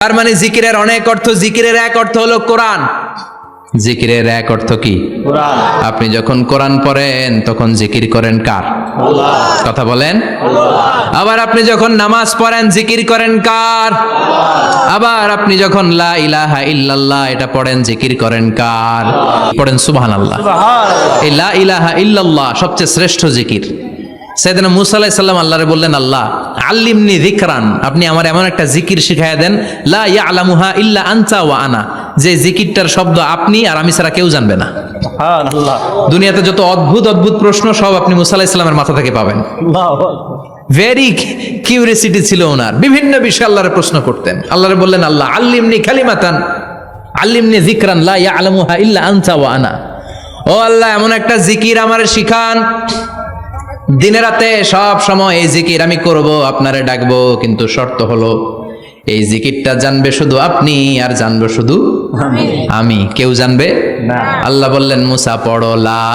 তার মানে জিকিরের অনেক অর্থ। জিকিরের এক অর্থ হলো কোরআন। জিকিরের এক অর্থ কি? কোরআন। আপনি যখন কোরআন পড়েন তখন জিকির করেন কার? আল্লাহ। কথা বলেন। আল্লাহ। আবার আপনি যখন নামাজ পড়েন জিকির করেন কার? আবার আপনি যখন লা ইলাহা ইল্লাল্লাহ এটা পড়েন জিকির করেন কার? পড়েন সুবহানাল্লাহ। সুবহানাল্লাহ। এই লা ইলাহা ইল্লাল্লাহ সবচেয়ে শ্রেষ্ঠ জিকির। সাইয়েদনা মুসা আলাইহিস সালাম আল্লাহরে বললেন, আল্লাহ আল্লিমনি যিকরান, আপনি আমার এমন একটা জিকির শিখাইয়া দেন লা ইয়ালামুহা ইল্লা আনতা ওয়া আনা, যে জিকিরটার শব্দ আপনি আর আমি ছাড়া কেউ জানবে না। সুবহানাল্লাহ। দুনিয়াতে যত অদ্ভুত অদ্ভুত প্রশ্ন সব আপনি মুসা আলাইহিস সালামের মাথা থেকে পাবেন। আল্লাহু আকবার। ভেরি কিউরিয়াসিটি ছিল ওনার, বিভিন্ন বিষয়ে আল্লাহরে প্রশ্ন করতেন। আল্লাহরে বললেন, আল্লাহ আল্লিমনি কালিমাতান আল্লিমনি যিকরান লা ইয়ালামুহা ইল্লা আনতা ওয়া আনা, ও আল্লাহ এমন একটা জিকির আমারে শিখান, দিনে রাতে সব সময় এই জিকির আমি করব, আপনারে ডাকবো, কিন্তু শর্ত হলো এই জিকিরটা জানবে শুধু আপনি আর জানবো শুধু আমি, কেউ জানবে না। আল্লাহ বললেন, মুসা পড়ো লা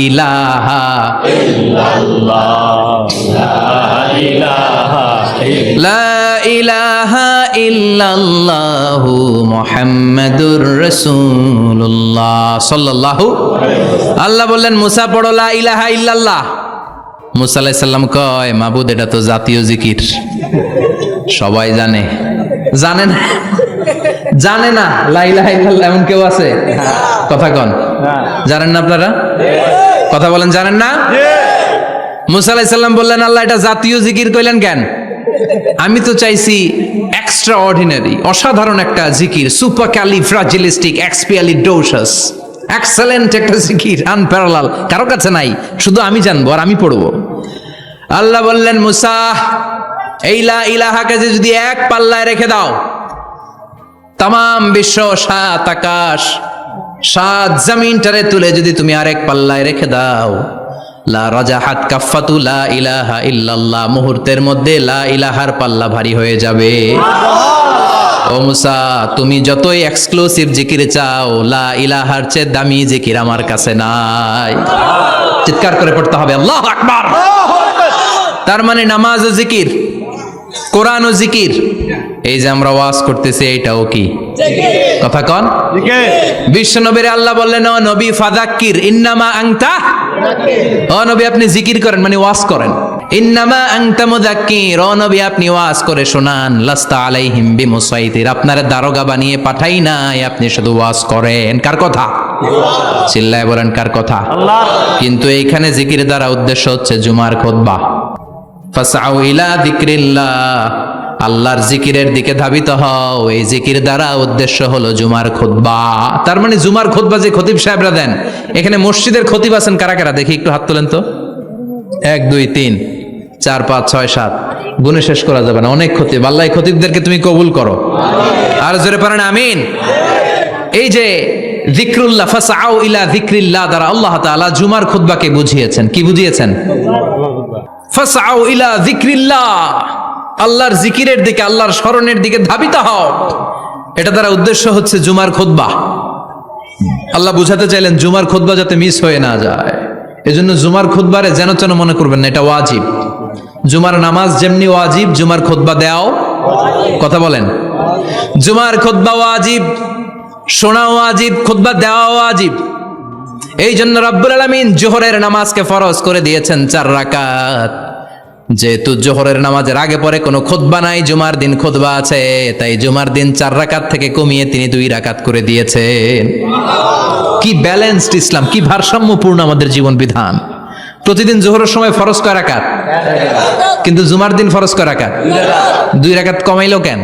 ইলাহা লা ইলাহা ইল্লাল্লাহু মুহাম্মাদুর রাসূলুল্লাহ সাল্লাল্লাহু। আল্লাহ বললেন, মুসা পড়ো লা ইলাহা ইল্লাল্লাহ। মুসা আলাইহিস সালাম কয়, মাবুদ এটা তো জাতীয় জিকির, সবাই জানে। জানে না, জানে না লা ইলাহা ইল্লাল্লাহ এমন কেউ আছে? কথা কন, জানেন না আপনারা? কথা বলেন, জানেন না? মুসা আলাইহিস সালাম বললেন, আল্লাহ এটা জাতীয় জিকির কইলেন কেন? আমি তো চাইছি এক্সট্রা অর্ডিনারি, অসাধারণ একটা জিকির, সুপার ক্যালিফ্রাজিলিস্টিক এক্সপিয়ালিডোসাস, এক্সেলেন্ট একটা জিকির, আনপ্যারালাল, কারো কাছে নাই, শুধু আমি জানবো আর আমি পড়বো। আল্লাহ বললেন, মুসা এই লা ইলাহাকে যদি এক পাল্লায় রেখে দাও, তামাম বিশ্ব, সাত আকাশ, সাত জমিনটারে তুলে যদি তুমি আরেক পাল্লায় রেখে দাও, লা রাজাহাত কাফাতু লা ইলাহা ইল্লাল্লাহ, মুহূর্তের মধ্যে লা ইলাহার পাল্লা ভারী হয়ে যাবে। ও মুসা, তুমি যতই এক্সক্লুসিভ জিকির চাও, লা ইলাহার চেয়ে দামি জিকির আমার কাছে নাই। চিৎকার করে পড়তে হবে আল্লাহু আকবার। তার মানে নামাজ ও জিকির, কোরআন ও জিকির, এই যে আমরা ওয়াজ করতেছি এইটাও কি? কথা কন। বিশ্ব নবীর আল্লাহ বললেন, ও নবী ফাযাক্কির ইন্নামা আনতা, ও নবী আপনি জিকির করেন মানে ওয়াজ করেন। ইন্নামা আনতা মুযাক্কির, ও নবী আপনি ওয়াজ করে শোনান। লাস্তা আলাইহিম বিমুসাইতির, আপনারে দারোগা বানিয়ে পাঠাই নাই, আপনি শুধু ওয়াজ করেন। কার কথা? চিল্লায় বলেন কার কথা? আল্লাহ। কিন্তু এইখানে জিকির দ্বারা উদ্দেশ্য হচ্ছে জুমার খুতবা। ফাসআউ ইলা যিকরিল্লাহ, আল্লাহর জিকিরের দিকে ধাবিত হও, এই জিকির দ্বারা উদ্দেশ্য হলো জুমার খুতবা। তার মানে জুমার খুতবা যে খতিব সাহেবরা দেন, এখানে মসজিদের খতিব আছেন কারা কারা? দেখি একটু হাত তোলেন তো। 1 2 3 4 5 6 7, গুণে শেষ করা যাবে না, অনেক খতিব। আল্লাহ এই খতিবদেরকে তুমি কবুল করো। আর জোরে পড়েন আমিন। এই যে যিকরুল্লাহ, ফাসআউ ইলা যিকরিল্লাহ দ্বারা আল্লাহ তাআলা জুমার খুতবাকে বুঝিয়েছেন। কি বুঝিয়েছেন? ফাসআউ ইলা যিকরিল্লাহ, আল্লাহর জিকিরের দিকে, আল্লাহর স্মরণের দিকে ধাবিত হও। এটা দ্বারা উদ্দেশ্য হচ্ছে জুমার খুতবা। আল্লাহ বুঝাতে চাইলেন জুমার খুতবা যাতে মিস হয়ে না যায়, এজন্য জুমার খুতবারে যেন তেন মনে করবেন না, এটা ওয়াজিব। জুমার নামাজ যেমনি ওয়াজিব, জুমার খুতবা দেওয়াও, কথা বলেন, জুমার খুতবা ওয়াজিব, শোনা ওয়াজিব, খুতবা দেওয়া ওয়াজিব। এই জন্য রব্বুল আলামিন জোহরের নামাজকে ফরজ করে দিয়েছেন 4 রাকাত। যেহেতু জোহরের নামাজের আগে পরে কোনো খুতবা নাই, জুমার দিন খুতবা আছে, তাই জুমার দিন 4 রাকাত থেকে কমিয়ে তিনি 2 রাকাত করে দিয়েছেন। কি ব্যালেন্সড ইসলাম, কি ভারসাম্যপূর্ণ আমাদের জীবন বিধান। প্রতিদিন জোহরের সময় ফরজ কয় রাকাত, কিন্তু জুমার দিন ফরজ কয় রাকাত? 2 রাকাত কমাইলো কেন?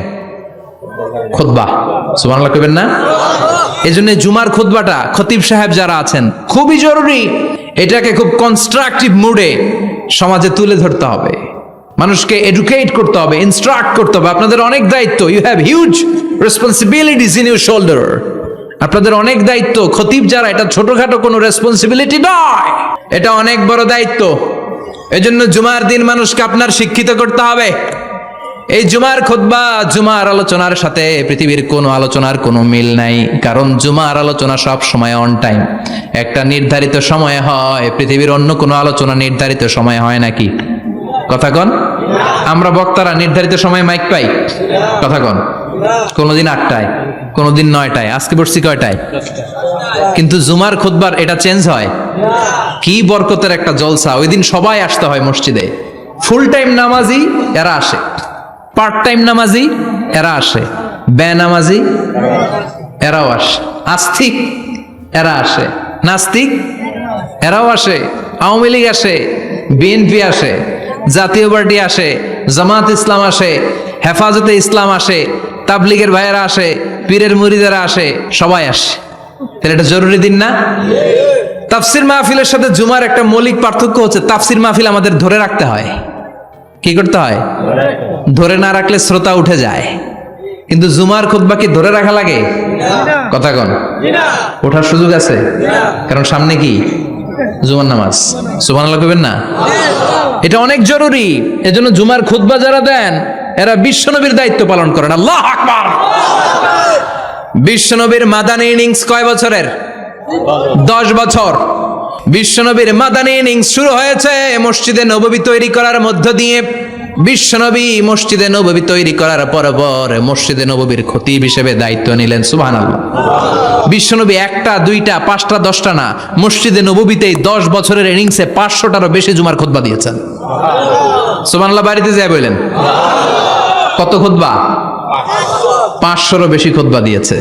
খুতবা। সুবহানাল্লাহ কইবেন না? এজন্য জুমার খুতবাটা খতিব সাহেব যারা আছেন খুবই জরুরি। এটাকে খুব কনস্ট্রাকটিভ মুডে সমাজে তুলে ধরতে হবে, মানুষকে এডুকেট করতে হবে, ইনস্ট্রাক্ট করতে হবে। আপনাদের অনেক দায়িত্ব, you have huge responsibilities in your shoulder. আপনাদের অনেক দায়িত্ব। খতিব যারা, এটা ছোটখাটো কোনো রেসপন্সিবিলিটি নয়, এটা অনেক বড় দায়িত্ব। এজন্য জুমার দিন মানুষকে আপনার শিক্ষিত করতে হবে। এই জুমার খুতবা, জুমার আলোচনার সাথে পৃথিবীর কোনো আলোচনার কোনো মিল নাই, কারণ জুমার আলোচনা সব সময় অন টাইম, একটা নির্ধারিত সময়ে হয়। পৃথিবীর অন্য কোনো আলোচনা নির্ধারিত সময়ে হয় নাকি? কথা কন। আমরা বক্তারা নির্ধারিত সময়ে মাইক পাই? কথা কন। কোনোদিন 8টায়, কোনোদিন 9টায়, আজকে পড়ছি কয়টায়? কিন্তু জুমার খুতবার এটা চেঞ্জ হয়। কি বরকতের একটা জলসা! ওই দিন সবাই আসতে হয় মসজিদে। ফুল টাইম নামাজি এরা আসে, পার্ট টাইম নামাজি এরা আসে, বেনামাজি এরাও আসে, আস্তিক এরা আসে, নাস্তিক এরাও আসে, আওয়ামী লীগ আসে, বিএনপি আসে, জাতীয় পার্টি আসে, জামাত ইসলাম আসে, হেফাজতে ইসলাম আসে, তাবলিগের ভাইয়েরা আসে, পীরের মুরিদেরা আসে, সবাই আসে। তাহলে এটা জরুরি দিন না? তাফসির মাহফিলের সাথে জুমার একটা মৌলিক পার্থক্য হচ্ছে, তাফসির মাহফিল আমাদের ধরে রাখতে হয়। কি করতে হয়? ধরে না রাখলে শ্রোতা উঠে যায়। কিন্তু জুমার খুতবা কি ধরে রাখা লাগে? কথা কন, ওঠার সুযোগ আছে? কারণ সামনে কি জুমার নামাজ। সুবহানাল্লাহ কইবেন না? এটা অনেক জরুরি। এজন্য জুমার খুতবা যারা দেন এরা বিশ্বনবীর দায়িত্ব পালন করেন। আল্লাহু আকবার। বিশ্বনবীর মাদানী ইনিংস কয় বছরের? 10 বছর। বিশ্বনবীর মাদানী ইনিংস শুরু হয়েছে মসজিদে নববী তৈরি করার মধ্য দিয়ে। বিশ্বনবী মসজিদে নববী তৈরি করার পর মসজিদে নববীর খতিব হিসেবে দায়িত্ব নিলেন। সুবহানাল্লাহ। বিশ্বনবী 1টা 2টা 5টা 10টা না, মসজিদে নববীতেই 10 বছরের ইনিংসে 500টারও বেশি জুমার খুতবা দিয়েছেন। সুবহানাল্লাহ। বাড়িতে যায় বললেন কত খুতবা? 500রও বেশি খুতবা দিয়েছে।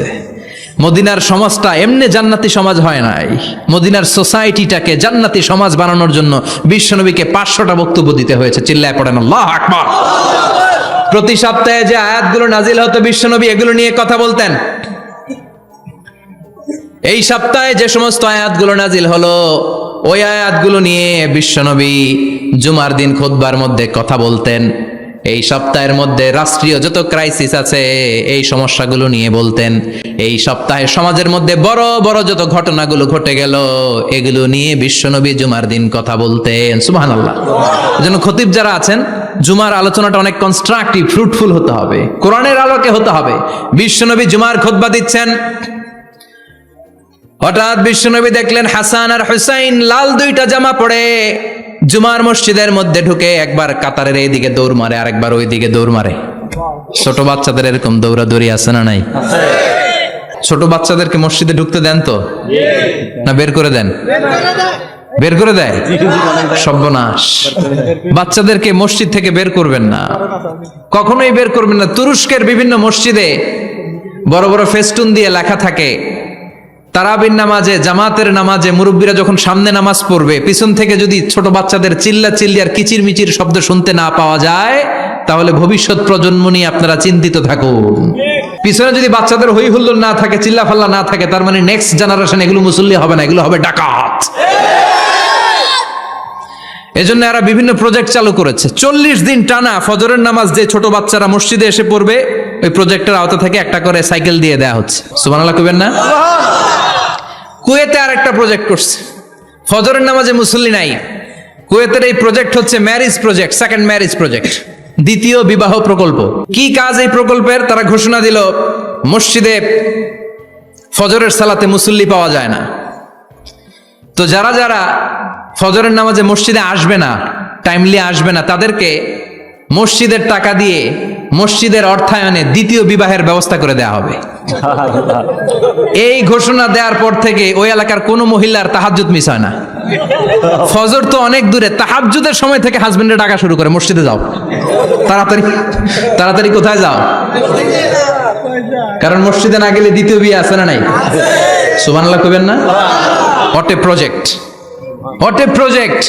মদিনার সমাজটা এমনি জান্নাতি সমাজ হয় নাই। মদিনার সোসাইটিটাকে জান্নাতি সমাজ বানানোর জন্য বিশ্বনবীকে 500টা বক্তব্য দিতে হয়েছে। চিল্লায় পড়েন আল্লাহু আকবার। প্রতি সপ্তাহে যে আয়াতগুলো নাজিল হতো বিশ্বনবী এগুলো নিয়ে কথা বলতেন। এই সপ্তাহে যে সমস্ত আয়াতগুলো নাজিল হলো ওই আয়াতগুলো নিয়ে বিশ্বনবী জুমার দিন খুতবার মধ্যে কথা বলতেন। এই সপ্তাহের মধ্যে রাষ্ট্রীয় যত ক্রাইসিস আছে এই সমস্যাগুলো নিয়ে বলতেন। এই সপ্তাহে সমাজের মধ্যে বড় বড় যত ঘটনাগুলো ঘটে গেল এগুলো নিয়ে বিশ্বনবী জুমার দিন কথা বলতেন। সুবহানাল্লাহ। এজন্য খতিব যারা আছেন জুমার আলোচনাটা অনেক কনস্ট্রাকটিভ, ফ্রুটফুল হতে হবে, কোরআনের আলোকে হতে হবে। বিশ্বনবী জুমার খুতবা দিচ্ছেন, হঠাৎ বিশ্বনবী দেখলেন হাসান আর হুসাইন লাল 2টা জামা পরে জুমার মসজিদের মধ্যে ঢুকে একবার কাতারের এইদিকে দৌড় মারে, আরেকবার ওইদিকে দৌড় মারে। ছোট বাচ্চাদের এরকম দৌড়াদৌড়ি আছে না নাই? ছোট বাচ্চাদেরকে মসজিদে ঢুকতে দেন তো না বের করে দেন? বের করে দেয়। সর্বনাশ। বাচ্চাদেরকে মসজিদ থেকে বের করবেন না, কখনোই বের করবেন না। তুরস্কের বিভিন্ন মসজিদে বড় বড় ফেস্টুন দিয়ে লেখা থাকে তারাবির নামাজে, জামাতের নামাজে মুরব্বীরা যখন সামনে নামাজ পড়বে পিছন থেকে যদি ছোট বাচ্চাদের চিল্লা চিল্লি আর কিচির মিচির শব্দ শুনতে না পাওয়া যায় তাহলে ভবিষ্যৎ প্রজন্ম নিয়ে আপনারা চিন্তিত থাকুন। পিছনে যদি বাচ্চাদের হই হুল্লোড় না থাকে, চিল্লা ফাল্লা না থাকে, তার মানে নেক্সট জেনারেশন এগুলো মুসল্লি হবে না, এগুলো হবে ডাকাত। এজন্য এরা বিভিন্ন প্রজেক্ট চালু করেছে। 40 দিন টানা ফজরের নামাজ যে ছোট বাচ্চারা মসজিদে এসে পড়বে ওই প্রজেক্টের আওতা থেকে একটা করে সাইকেল দিয়ে দেয়া হচ্ছে। সুবহানাল্লাহ কইবেন না? কুয়েতে আর একটা প্রজেক্ট করছে, ফজরের নামাজে মুসল্লি নাই। কুয়েতের এই প্রজেক্ট হচ্ছে marriage project, second marriage project, দ্বিতীয় বিবাহ প্রকল্প। কি কাজ এই প্রকল্পের? তারা ঘোষণা দিল মসজিদে ফজরের সালাতে মুসল্লি পাওয়া যায় না, তো যারা যারা ফজরের নামাজে মসজিদে আসবে না, টাইমলি আসবে না, তাদেরকে মসজিদের টাকা দিয়ে মসজিদের অর্থায়নে দ্বিতীয় বিবাহের ব্যবস্থা করে দেওয়া হবে। এই ঘোষণা দেওয়ার পর থেকে ওই এলাকার কোনো মহিলার তাহাজ্জুদ মিস হয় না। ফজর তো অনেক দূরে, তাহাজ্জুদের সময় থেকে হাজবেন্ডের ডাকা শুরু করে মসজিদে যাও, তাড়াতাড়ি তাড়াতাড়ি কোথায় যাও? কারণ মসজিদে না গেলে দ্বিতীয় বিয়ে আছে না নাই? সুবহানাল্লাহ কইবেন না? What a project, what a project,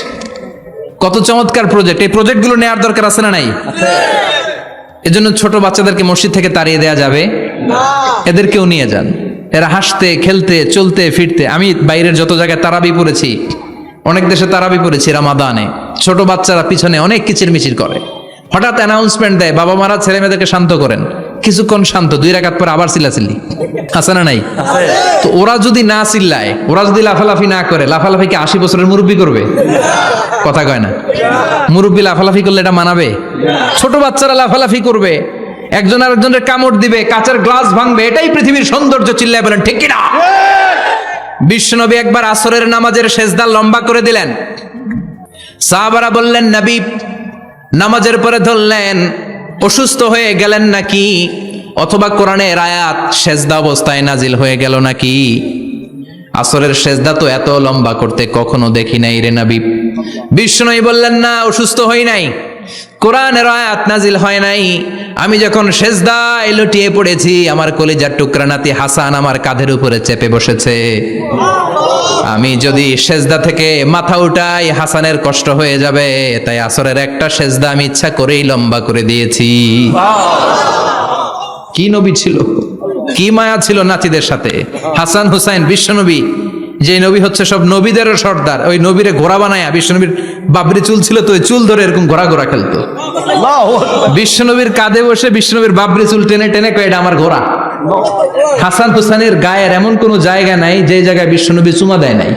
কত চমৎকার প্রজেক্ট। এই প্রজেক্টগুলো নেওয়ার দরকার আছে না নাই? এজন্য ছোট বাচ্চাদেরকে মসজিদ থেকে তাড়িয়ে দেওয়া যাবে না, এদেরকেও নিয়ে যান। এরা হাসতে খেলতে চলতে ফিরতে, আমি বাইরের যত জায়গায় তারাবি পড়েছি, অনেক দেশে তারাবি পড়েছি রামাদানে, ছোট বাচ্চারা পিছনে অনেক কিচির মিচির করে, হঠাৎ অ্যানাউন্সমেন্ট দেয় বাবা মারা ছেলে মেয়েদেরকে শান্ত করেন, কিছুক্ষণ শান্ত, 2 রাকাত পরে আবার চিল্লাচিল্লি, আছে না নাই? তো ওরা যদি না চিল্লায়, ওরা যদি লাফালাফি না করে, লাফালাফি কি 80 বছরের মুরব্বী করবে? কথা কয় না। মুরব্বী লাফালাফি করলে এটা মানাবে? ছোট বাচ্চারা লাফালাফি করবে, একজন আরেকজনের কামড় দিবে, কাঁচের গ্লাস ভাঙবে, এটাই পৃথিবীর সৌন্দর্য। চিল্লায় বলেন ঠিক কিনা? বিশ্বনবী একবার আসরের নামাজের সেজদা লম্বা করে দিলেন। সাহাবারা বললেন নবী, নামাজের পরে ধরলেন অসুস্থ হয়ে গেলেন নাকি? অথবা কোরআনের আয়াত সেজদা অবস্থায় নাজিল হয়ে গেল নাকি? আসরের সেজদা তো এত লম্বা করতে কখনো দেখি নাই রে নবী। বিষ্ণু বললেন না, অসুস্থ হই নাই, কোরআনের আয়াত নাজিল হয় নাই। আমি যখন সেজদায় লুটিয়ে পড়েছি, আমার কলিজার টুকরা নাতি হাসান আমার কাঁধের উপরে চেপে বসেছে। আমি যদি সেজদা থেকে মাথা উঠাই হাসানের কষ্ট হয়ে যাবে, তাই আসরের একটা সেজদা আমি ইচ্ছা করেই লম্বা করে দিয়েছি। কি নবী ছিল, কি মায়া ছিল নাতিদের সাথে। হাসান হুসাইন বিশ্বনবী, যে নবী হচ্ছে সব নবীদেরও সর্দার, ওই নবীরে ঘোড়া বানায়া, বিশ্বনবীর বাবরি চুল ছিল তো ওই চুল ধরে এরকম ঘোড়া ঘোড়া খেলতো। বিশ্বনবীর কাঁধে বসে বিশ্বনবীর বাবরি চুল টেনে টেনে কয় এটা আমার ঘোড়া। হাসান হুসাইনের গায়ের এমন কোন জায়গা নাই যে জায়গায় বিশ্বনবী চুমা দেয় নাই।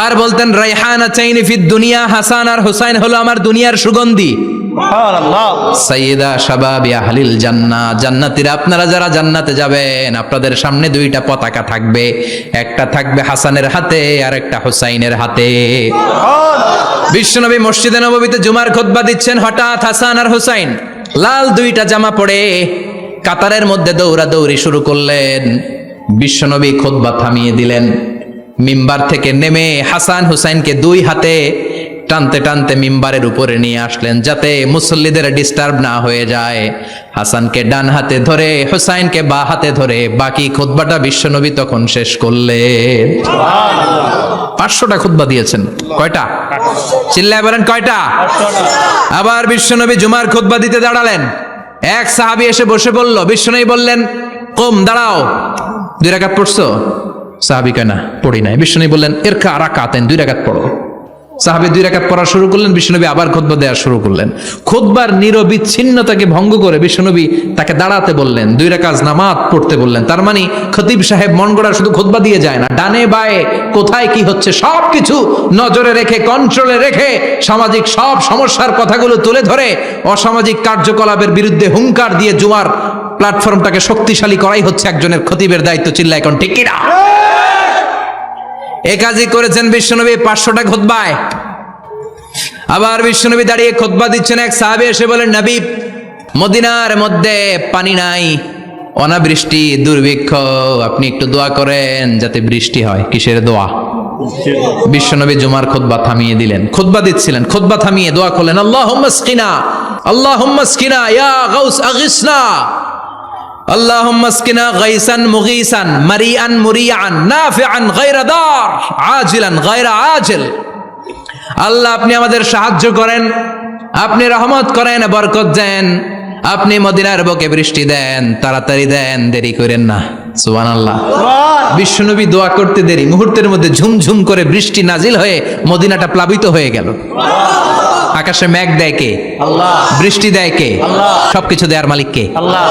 আর বলতেন রাইহানা চাইনি ফিদ দুনিয়া, হাসান আর হুসাইন হলো আমার দুনিয়ার সুগন্ধি। সাইয়্যিদা শাবাবি আহলিল জান্নাহ, জান্নাতীরা আপনারা যারা জান্নাতে যাবেন, আপনাদের সামনে দুইটা পতাকা থাকবে, একটা থাকবে হাসানের হাতে আর একটা হুসাইনের হাতে। বিশ্বনবী মসজিদে নববীতে জুমার খুতবা দিচ্ছেন, হঠাৎ হাসান আর হুসাইন লাল দুইটা জামা পরে কাতারের মধ্যে দৌড়াদৌড়ি শুরু করলেন। বিশ্বনবী খুতবা থামিয়ে দিলেন, মিম্বার থেকে নেমে হাসান হুসাইনকে দুই হাতে টানতে টানতে মিম্বারের উপরে নিয়ে আসলেন, যাতে মুসল্লিদের ডিস্টার্ব না হয়ে যায়। হাসানকে ডান হাতে ধরে হুসাইনকে বা হাতে ধরে বাকি খুতবাটা বিশ্বনবী তখন শেষ করলেন। 500টা খুতবা দিয়েছেন। কয়টা? চিল্লায় বলেন কয়টা? আবার বিশ্বনবী জুমার খুতবা দিতে দাঁড়ালেন, এক সাহাবী এসে বসে বলল, বিশ্বনবী বললেন কম, দাঁড়াও, 2 রাকাত পড়ছো? সাহাবী কয় না, পড়ি নাই। বিশ্বনবী বললেন এরকা রাকাতেন, 2 রাকাত পড়ো। সাহাবী 2 রাকাত পড়া শুরু করলেন, বিশ্বনবী আবার খুতবা দেওয়া শুরু করলেন। খুতবার নিরবিচ্ছিন্নতাকে ভঙ্গ করে বিশ্বনবী তাকে দাঁড়াতে বললেন, 2 রাকাত নামাজ পড়তে বললেন। তার মানে খতিব সাহেব মন গড়া শুধু খুতবা দিয়ে যায় না, ডানে বায়ে কোথায় কি হচ্ছে সবকিছু নজরে রেখে, কন্ট্রোলে রেখে, সামাজিক সব সমস্যার কথাগুলো তুলে ধরে অসামাজিক কার্যকলাপের বিরুদ্ধে হুঙ্কার দিয়ে জুমার প্ল্যাটফর্মটাকে শক্তিশালী করাই হচ্ছে একজনের খতিবের দায়িত্ব। চিল্লায় এখন ঠিক কিনা? এ কাজই করেছেন বিশ্বনবী 500টা খুতবায়। আবার বিশ্বনবী দাঁড়িয়ে খুতবা দিচ্ছেন, এক সাহাবী এসে বলেন, নবী মদিনার মধ্যে পানি নাই, অনাবৃষ্টি, দুর্ভিক্ষ, আপনি একটু দোয়া করেন যাতে বৃষ্টি হয়। কিসের দোয়া? বিশ্বনবী জুমার খুতবা থামিয়ে দিলেন, খুতবা দিচ্ছিলেন, খুতবা থামিয়ে দোয়া করলেন, আল্লাহুম্মা আসকিনা, আল্লাহুম্মা আসকিনা ইয়া গাউস আগিসনা, আল্লাহুম্মা আসকিনা গাইসান মুগীসান মারিআন মুরিআন নাফিআন গায়রা দার আজিলান গায়রা আজিল। আল্লাহ আপনি আমাদের সাহায্য করেন, আপনি রহমত করেন, বরকত দেন, আপনি মদিনার বুকে বৃষ্টি দেন, তাড়াতাড়ি দেন, দেরি করেন না। সুবহানাল্লাহ। বিশ্বনবী দোয়া করতে দেরি, মুহূর্তের মধ্যে ঝুমঝুম করে বৃষ্টি নাজিল হয়ে মদিনাটা প্লাবিত হয়ে গেল। আকাশে মেঘ দেয় কে? আল্লাহ। বৃষ্টি দেয় কে? আল্লাহ। সবকিছু দেয়ার মালিক কে? আল্লাহ।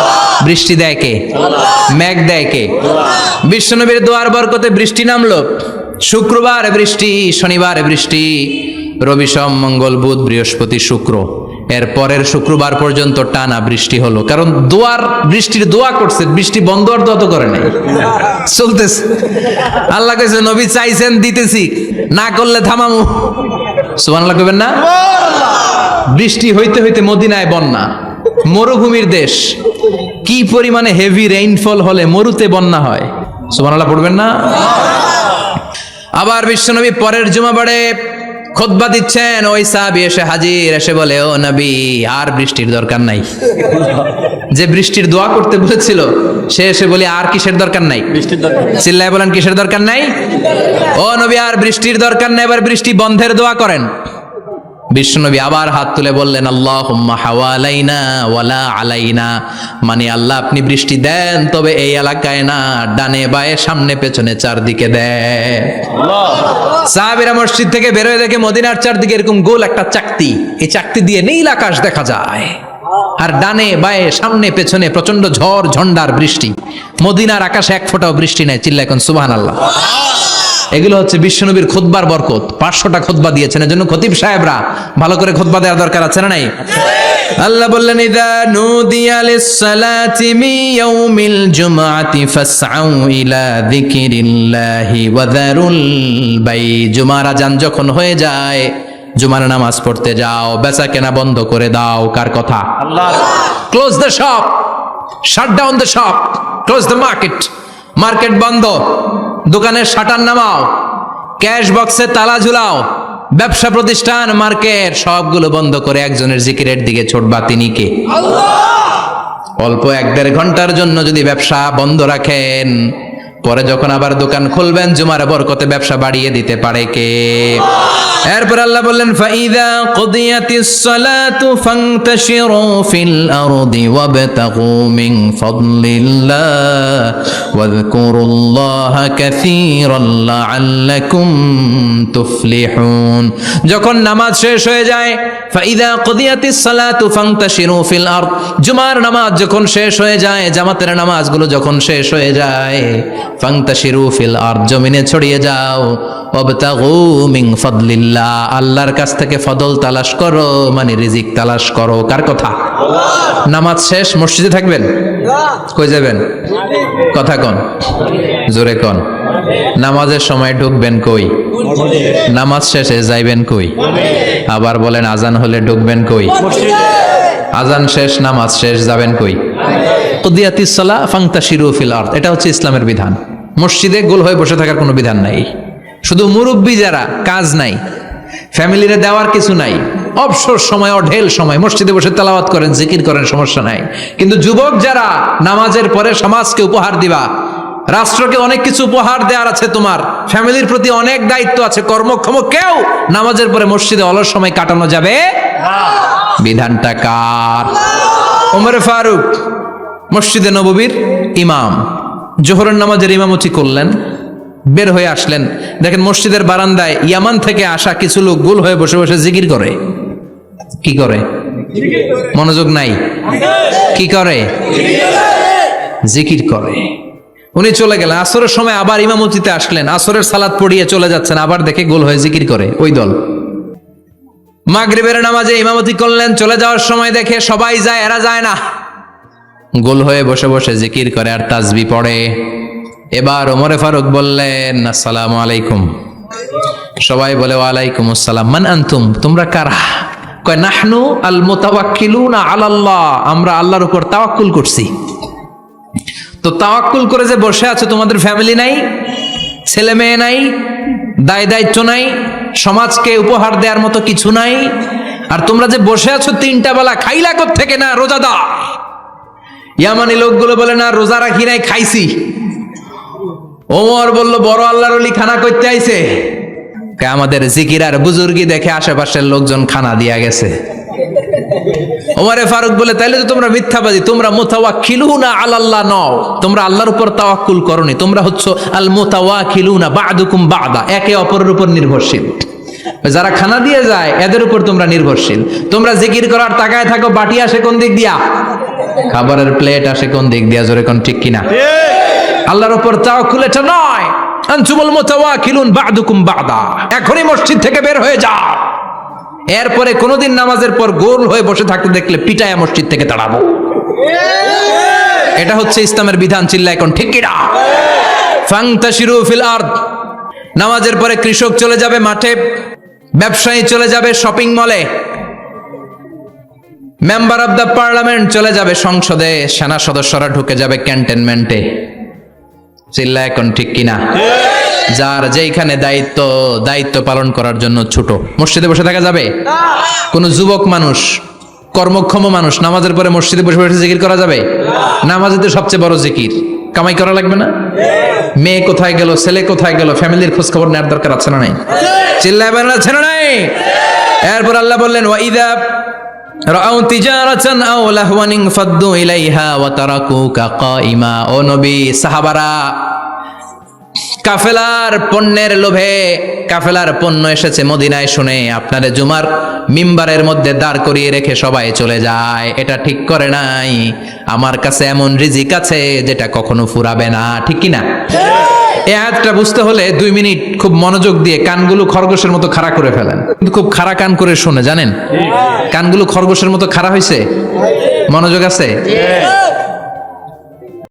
বৃষ্টি দেয় কে? আল্লাহ। মেঘ দেয় কে? আল্লাহ। বিশ্বনবীর দোয়ার বরকতে বৃষ্টি নামলো। শুক্রবার বৃষ্টি, শনিবার বৃষ্টি, রবি সোম মঙ্গল বুধ বৃহস্পতি শুক্র, এর পরের শুক্রবার পর্যন্ত টানা বৃষ্টি হলো। কারণ বৃষ্টির দোয়া করছে, বৃষ্টি বন্ধ আর দোয়া তো করে নাই, চলতেছে। আল্লাহ কইছে নবী চাইছেন দিতেছি, না করলে থামামু। সুবহানাল্লাহ কইবেন না? বৃষ্টি হইতে হইতে মদিনায় বন্যা, মরুভূমির দেশ, কি পরিমাণে হেভি রেইনফল হলে মরুতে বন্যা হয়। সুবহানাল্লাহ পড়বেন না? আবার বিশ্বনবী পরের জুমাবারে খুতবা দিচ্ছেন, ওই সাহাবী এসে হাজির, এসে বলে, ও নবী আর বৃষ্টির দরকার নাই। যে বৃষ্টির দোয়া করতে বলেছিল সে এসে বলে আর কিসের দরকার নাই? বৃষ্টির দরকার। চিল্লায় বলেন কিসের দরকার নাই? ও নবী আর বৃষ্টির দরকার নাই, এবার বৃষ্টি বন্ধের দোয়া করেন। বিশ্বনবী আবার হাত তুলে বললেন, আল্লাহুম্মা হাওয়ালাইনা ওয়ালা আলাইনা, মানে আল্লাহ আপনি বৃষ্টি দেন, তবে এই এলাকায় না, ডানে বায়ে সামনে পেছনে চারদিকে দেন। সাহাবীরা মসজিদ থেকে বের হয়ে দেখে মদিনার চারদিকে এরকম গোল একটা চাকতি, এই চাকতি দিয়ে নীল আকাশ দেখা যায়, আর ডানে বায়ে সামনে পেছনে প্রচন্ড ঝড় ঝন্ডার বৃষ্টি। মদিনার আকাশে এক ফোঁটাও বৃষ্টি নাই। চিল্লায় এখন সুবহানাল্লাহ। এগুলো হচ্ছে বিশ্বনবীর খুতবার বরকত। 500টা খুতবা দিয়েছেন, এজন্য খতিব সাহেবরা ভালো করে খুতবা দেওয়ার দরকার আছে না নাই? আল্লাহ বললেন, ইযা নুদিয়া লিস-সালাতি মিন ইয়াউমিল জুমআতি ফাসআউ ইলা যিকিরিল্লাহি ওয়া যারুল বাই। জুমার আযান যখন হয়ে যায়, জুমার নামাজ পড়তে যাও, বেচা কেনা বন্ধ করে দাও। কার কথা? আল্লাহর। Close the shop, shut down the shop, close the market, market বন্ধ, দোকানের শাটার নামাও, ক্যাশ বক্সে তালা ঝুলাও, ব্যবসা প্রতিষ্ঠান, মার্কেট সবগুলো বন্ধ করে একজনের জিকিরের দিকে ছোটবা। তিনি কে? অল্প 1-1.5 ঘন্টার জন্য যদি ব্যবসা বন্ধ রাখেন, পরে যখন আবার দোকান খুলবেন জুমার বরকতে ব্যবসা বাড়িয়ে দিতে পারে কে? এরপর আল্লাহ বললেন ফাইদা কুদিয়াতিস সালাতু ফান্তাশিরু ফিল আরদি ওয়াবতাগু মিন ফাদলিল্লাহ ওয়াযকুরুল্লাহা কাসীরান লাআল্লাকুম তুফলিহুন। যখন নামাজ শেষ হয়ে যায়, ফাইদা কুদিয়াতিস সালাতু ফান্তাশিরু ফিল আরদ, জুমার নামাজ যখন শেষ হয়ে যায়, জামাতের নামাজগুলো যখন শেষ হয়ে যায়, ফান্তাশিরু ফিল আরদ, জমিনে ছড়িয়ে যাও, ওয়াবতাগু মিন ফাদলিল্লাহ, আল্লাহর কাছ থেকে ফদল তালাশ করো, মানে রিজিক তালাশ করো। কার কথা? নামাজ শেষ মসজিদে থাকবেন? কই যাবেন? কথা কন, জোরে কন। নামাজের সময় ঢুকবেন কই? নামাজ শেষে যাইবেন কই? আবার বলেন আজান হলে ঢুকবেন কই? আজান শেষ, নামাজ শেষ, যাবেন কই? কুদিয়াতিস সালাহ ফান্তাশিরু ফিল আরদ, এটা হচ্ছে ইসলামের বিধান। মসজিদে গোল হয়ে বসে থাকার কোনো বিধান নাই। শুধু মুরব্বী যারা, কাজ নাই, ফ্যামিলিরে দেওয়ার কিছু নাই, অবসর সময়, অঢেল সময় মসজিদে বসে তেলাওয়াত করেন, জিকির করেন, সমস্যা নাই। কিন্তু যুবক যারা, নামাজের পরে সমাজকে উপহার দিবা, রাষ্ট্রকে অনেক কিছু উপহার দেওয়ার আছে, তোমার ফ্যামিলির প্রতি অনেক দায়িত্ব আছে, কর্মক্ষম কেউ নামাজের পরে মসজিদে অলস সময় কাটানো যাবে? বিধানটা কার? ওমর ফারুক মসজিদে নববীর ইমাম, জোহরের নামাজের ইমামতি করলেন, বের হয়ে আসলেন, দেখেন মসজিদের বারান্দায় ইয়ামান থেকে আসা কিছু লোক গোল হয়ে বসে বসে জিকির করে। কি করে? মনোযোগ নাই। কি করে? জিকির করে। উনি চলে গেলেন, আসরের সময় আবার ইমামতিতে আসলেন, আসরের সালাত পড়িয়ে চলে যাচ্ছেন, আবার দেখে গোল হয়ে জিকির করে ওই দল। মাগরিবের নামাজে ইমামতি করলেন, চলে যাওয়ার সময় দেখে সবাই যায়, এরা যায় না, গোল হয়ে বসে বসে জিকির করে আর তাসবিহ পড়ে। এবার ওমরে ফারুক বললেন আসসালামু আলাইকুম, সবাই বলে ওয়ালাইকুম আসসালাম। মান আনতুম, তোমরা কারা? কয় নাহনু আল মুতাওয়াক্কিলুনা আলাল্লাহ, আমরা আল্লাহর উপর তাওয়াক্কুল করছি। তো তাওয়াক্কুল করে যে বসে আছো, তোমাদের ফ্যামিলি নাই, ছেলে মেয়ে নাই, দায় দায়িত্ব নাই, সমাজকে উপহার দেওয়ার মতো কিছু নাই, আর তোমরা যে বসে আছো 3টা বেলা খাইলা কোত্থেকে? না রোজাদার। ইয়ামানি লোকগুলো বলে না রোজা রাখি নাই, খাইছি। ওমর বলল বড় আল্লাহর ওলি খানা করতে আইছে। আমাদের জিকির আর বুজুর্গি দেখে আশেপাশের লোকজন খানা দিয়া গেছে। ওমরে ফারুক বলে তাইলে তো তোমরা মিথ্যাবাদী, তোমরা মুতাওয়াক্কিলুনা আলাল্লাহ নও, তোমরা আল্লাহর উপর তাওয়াক্কুল করনি, তোমরা হচ্ছে আল মুতাওয়াক্কিলুনা বা'দুকুম বা'দা, একে অপরের উপর নির্ভরশীল। যারা খানা দিয়ে যায় এদের উপর তোমরা নির্ভরশীল। তোমরা জিকির করার তাকায় থাকো, বাটি আসে কোন দিক দিয়া? খাবারের প্লেট আসে কোন দিক দিয়া? জোরে কোন, ঠিক কিনা? আল্লাহর উপর তাওয়াক্কুল এটা নয়। আনতুমুল মুতাওয়াক্কিলুন বা'দুকুম বা'দা, এখনই মসজিদ থেকে বের হয়ে যাও। এরপরে কোনোদিন নামাজের পর গোল হয়ে বসে থাকতে দেখলে পিটায়া মসজিদ থেকে তাড়াবো। এটা হচ্ছে ইসলামের বিধান। চিল্লা এখন ঠিক কিনা? ফান্তাশিরু ফিল আরদ, নামাজের পরে কৃষক চলে যাবে মাঠে, ব্যবসায়ী চলে যাবে শপিং মলে, মেম্বার অব দ্য পার্লামেন্ট চলে যাবে সংসদে, সেনা সদস্যরা ঢুকে যাবে ক্যান্টনমেন্টে। চিল্লা এখন ঠিক কিনা? যার যেইখানে দায়িত্ব পালন করার জন্য ছোট, মসজিদে বসে থাকা যাবে? কোন যুবক মানুষ, কর্মক্ষম মানুষ নামাজের পরে মসজিদে বসে বসে জিকির করা যাবে? নামাজে তো সবচেয়ে বড় জিকির, কামাই করা লাগবে না? মেয়ে কোথায় গেল, ছেলে কোথায় গেল, ফ্যামিলির খোঁজ খবর নেওয়ার দরকার আছে না নাই? চিল্লায় বলেন আছে না নাই? এরপর আল্লাহ বললেন ওয়াইদা রাআউ তিজারাতান আও লাহওয়ান ফাদ্দু ইলাইহা ওয়া তারাকুকা কাইমা। ও নবী, সাহাবারা কাফেলার পণ্যের লোভে, কাফেলার পণ্য এসেছে মদিনায় শুনে আপনাদের জুমার মিম্বারের মধ্যে দাঁড় করিয়ে রেখে সবাই চলে যায়। এটা ঠিক করে নাই। আমার কাছে এমন রিজিক আছে যেটা কখনো ফুরাবে না, ঠিক কিনা? এই আয়াতটা বুঝতে হলে 2 মিনিট খুব মনোযোগ দিয়ে কানগুলো খরগোশের মতো খাড়া করে ফেলেন, কিন্তু খুব খাড়া কান করে শুনে, জানেন কানগুলো খরগোশের মতো খাড়া হয়েছে? মনোযোগ আছে?